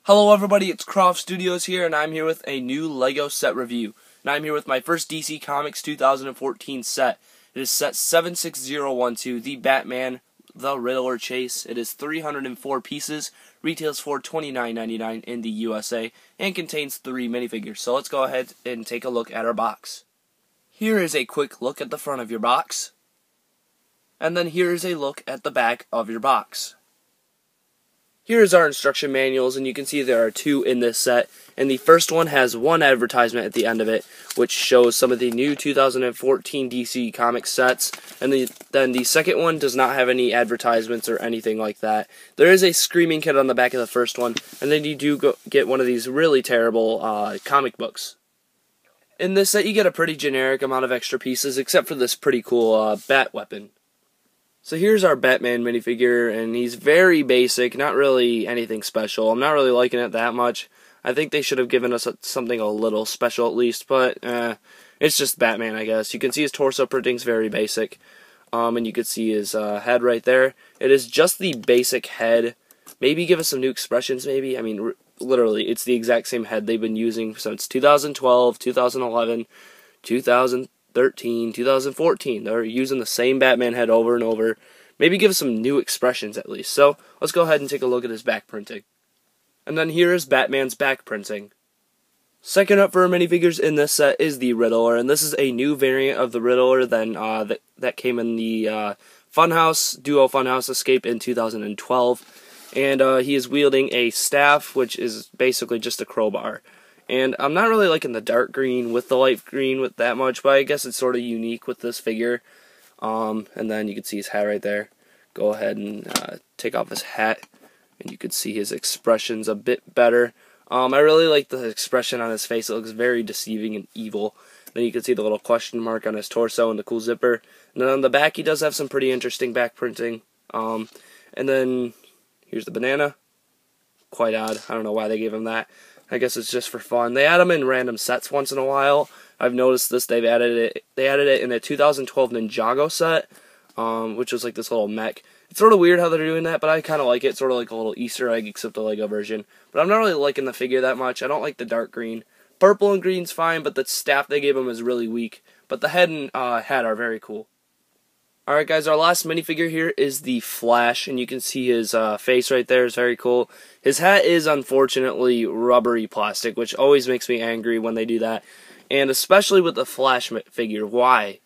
Hello everybody, it's Croft Studios here, and I'm here with a new LEGO set review. And I'm here with my first DC Comics 2014 set. It is set 76012, the Batman, the Riddler chase. It is 304 pieces, retails for $29.99 in the USA, and contains 3 minifigures. So let's go ahead and take a look at our box. Here is a quick look at the front of your box. And then here is a look at the back of your box. Here's our instruction manuals, and you can see there are 2 in this set, and the first one has 1 advertisement at the end of it, which shows some of the new 2014 DC Comics sets, and then the second one does not have any advertisements or anything like that. There is a screaming kit on the back of the first one, and then you do get one of these really terrible comic books. In this set you get a pretty generic amount of extra pieces, except for this pretty cool bat weapon. So here's our Batman minifigure, and he's very basic, not really anything special. I'm not really liking it that much. I think they should have given us something a little special at least, but it's just Batman, I guess. You can see his torso printing's very basic, and you can see his head right there. It is just the basic head. Maybe give us some new expressions, maybe. I mean, literally, it's the exact same head they've been using since 2012, 2011, 2013, 2014. They're using the same Batman head over and over. Maybe give us some new expressions at least. So let's go ahead and take a look at his back printing. And then here is Batman's back printing. Second up for minifigures in this set is the Riddler, and this is a new variant of the Riddler than that came in the Duo Funhouse Escape in 2012. And he is wielding a staff, which is basically just a crowbar. And I'm not really liking the dark green with the light green with that much, but I guess it's sort of unique with this figure. And then you can see his hat right there. Go ahead and take off his hat, and you can see his expressions a bit better. I really like the expression on his face. It looks very deceiving and evil. Then you can see the little question mark on his torso and the cool zipper. And then on the back, he does have some pretty interesting back printing. And then here's the banana. Quite odd. I don't know why they gave him that. I guess it's just for fun. They add them in random sets once in a while. I've noticed this. They added it in a 2012 Ninjago set, which was like this little mech. It's sort of weird how they're doing that, but I kind of like it. It's sort of like a little Easter egg, except a Lego version. But I'm not really liking the figure that much. I don't like the dark green. Purple and green's fine, but the staff they gave him is really weak. But the head and hat are very cool. Alright guys, our last minifigure here is the Flash, and you can see his face right there is very cool. His hat is unfortunately rubbery plastic, which always makes me angry when they do that. And especially with the Flash figure, why?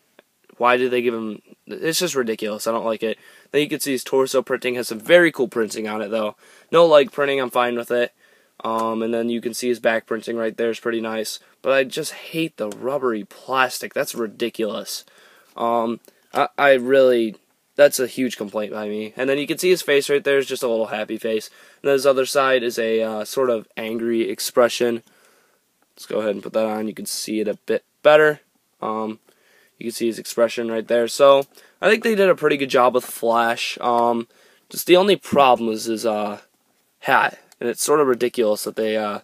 Why did they give him... It's just ridiculous, I don't like it. Then you can see his torso printing has some very cool printing on it though. No leg printing, I'm fine with it. And then you can see his back printing right there is pretty nice. But I just hate the rubbery plastic, that's ridiculous. I really, that's a huge complaint by me. And then you can see his face right there is just a little happy face. And then his other side is a sort of angry expression. Let's go ahead and put that on. You can see it a bit better. You can see his expression right there. So I think they did a pretty good job with Flash. Just the only problem is his hat. And it's sort of ridiculous that they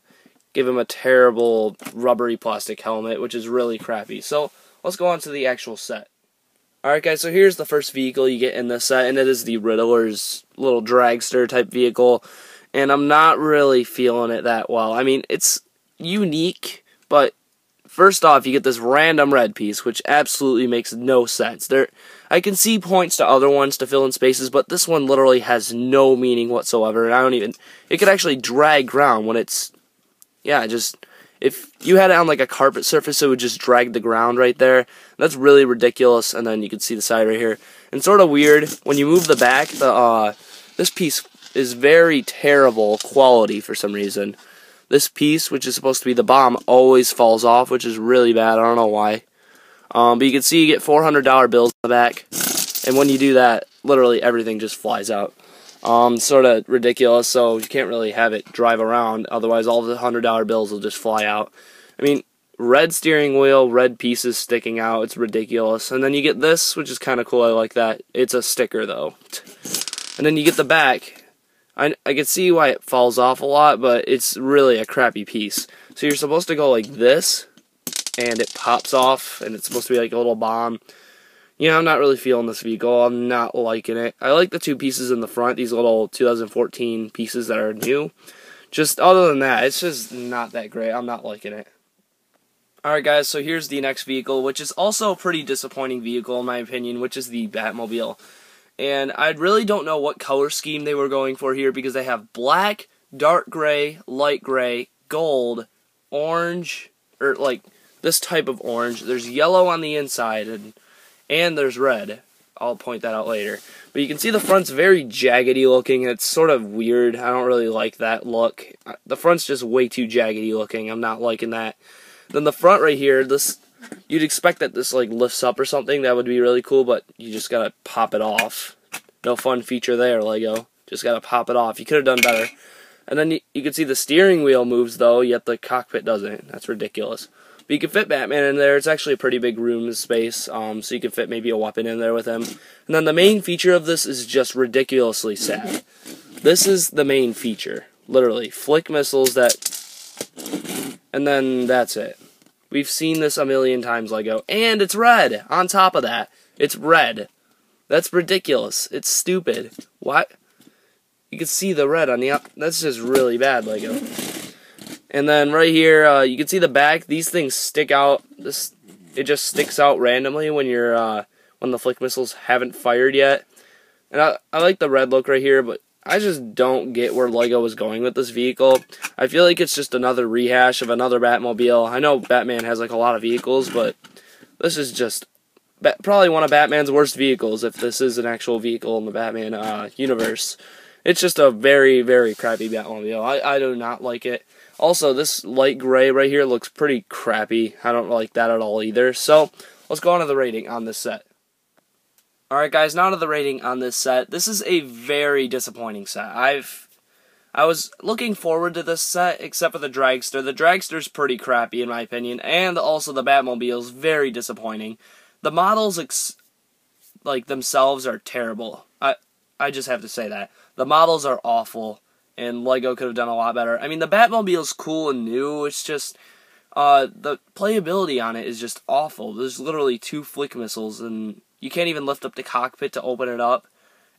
give him a terrible rubbery plastic helmet, which is really crappy. So let's go on to the actual set. Alright guys, so here's the first vehicle you get in this set, and it is the Riddler's little dragster type vehicle, and I'm not really feeling it that well. I mean, it's unique, but first off, you get this random red piece, which absolutely makes no sense. I can see points to other ones to fill in spaces, but this one literally has no meaning whatsoever, and it could actually drag ground when it's, if you had it on like a carpet surface, it would just drag the ground right there. That's really ridiculous. And then you can see the side right here. And sort of weird, when you move the back, this piece is very terrible quality for some reason. This piece, which is supposed to be the bomb, always falls off, which is really bad. I don't know why. But you can see you get $400 bills in the back. And when you do that, literally everything just flies out. Sort of ridiculous, so you can't really have it drive around, otherwise all the $100 bills will just fly out. I mean, red steering wheel, red pieces sticking out, it's ridiculous. And then you get this, which is kind of cool, I like that. It's a sticker, though. And then you get the back. I can see why it falls off a lot, but it's really a crappy piece. So you're supposed to go like this, and it pops off, and it's supposed to be like a little bomb. Yeah, I'm not really feeling this vehicle. I'm not liking it. I like the 2 pieces in the front, these little 2014 pieces that are new. Just other than that, it's just not that great. I'm not liking it. Alright guys, so here's the next vehicle, which is also a pretty disappointing vehicle in my opinion, which is the Batmobile. And I really don't know what color scheme they were going for here, because they have black, dark gray, light gray, gold, orange, or like this type of orange. There's yellow on the inside, and there's red. I'll point that out later. But you can see the front's very jaggedy looking, and it's sort of weird. I don't really like that look. The front's just way too jaggedy looking. I'm not liking that. Then the front right here, you'd expect that this like lifts up or something. That would be really cool, but you just gotta pop it off. No fun feature there, Lego. Just gotta pop it off. You could have done better. And then you can see the steering wheel moves though, yet the cockpit doesn't. That's ridiculous. But you can fit Batman in there. It's actually a pretty big room space, so you can fit maybe a weapon in there with him. And then the main feature of this is just ridiculously sad. This is the main feature. Literally. Flick missiles and then that's it. We've seen this a million times, Lego. And it's red! On top of that. It's red. That's ridiculous. It's stupid. What? You can see the red on the up. That's just really bad, Lego. And then right here, you can see the back. These things stick out. It just sticks out randomly when when the flick missiles haven't fired yet. And I like the red look right here, but I just don't get where Lego was going with this vehicle. I feel like it's just another rehash of another Batmobile. I know Batman has like a lot of vehicles, but this is just probably one of Batman's worst vehicles if this is an actual vehicle in the Batman universe. It's just a very, very crappy Batmobile. I do not like it. Also, this light gray right here looks pretty crappy. I don't like that at all either. So, let's go on to the rating on this set. Alright guys, now to the rating on this set. This is a very disappointing set. I was looking forward to this set, except for the Dragster. The Dragster's pretty crappy in my opinion, and also the Batmobile's very disappointing. The models, like themselves, are terrible. I just have to say that. The models are awful, and Lego could have done a lot better. I mean, the Batmobile's cool and new, it's just, the playability on it is just awful. There's literally 2 flick missiles, and you can't even lift up the cockpit to open it up.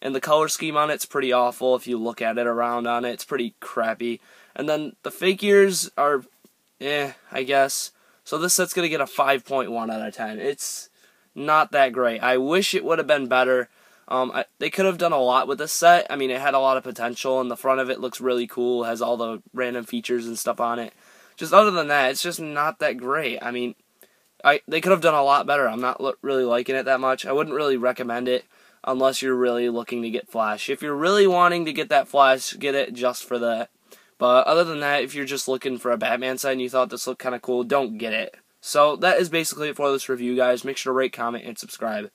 And the color scheme on it's pretty awful. If you look at it around on it, it's pretty crappy. And then the figures are, I guess. So this set's going to get a 5.1 out of 10. It's not that great. I wish it would have been better. They could have done a lot with this set. I mean, it had a lot of potential, and the front of it looks really cool. It has all the random features and stuff on it. Just other than that, it's just not that great. I mean, they could have done a lot better. I'm not really liking it that much. I wouldn't really recommend it unless you're really looking to get Flash. If you're really wanting to get that Flash, get it just for that. But other than that, if you're just looking for a Batman set and you thought this looked kind of cool, don't get it. So that is basically it for this review, guys. Make sure to rate, comment, and subscribe.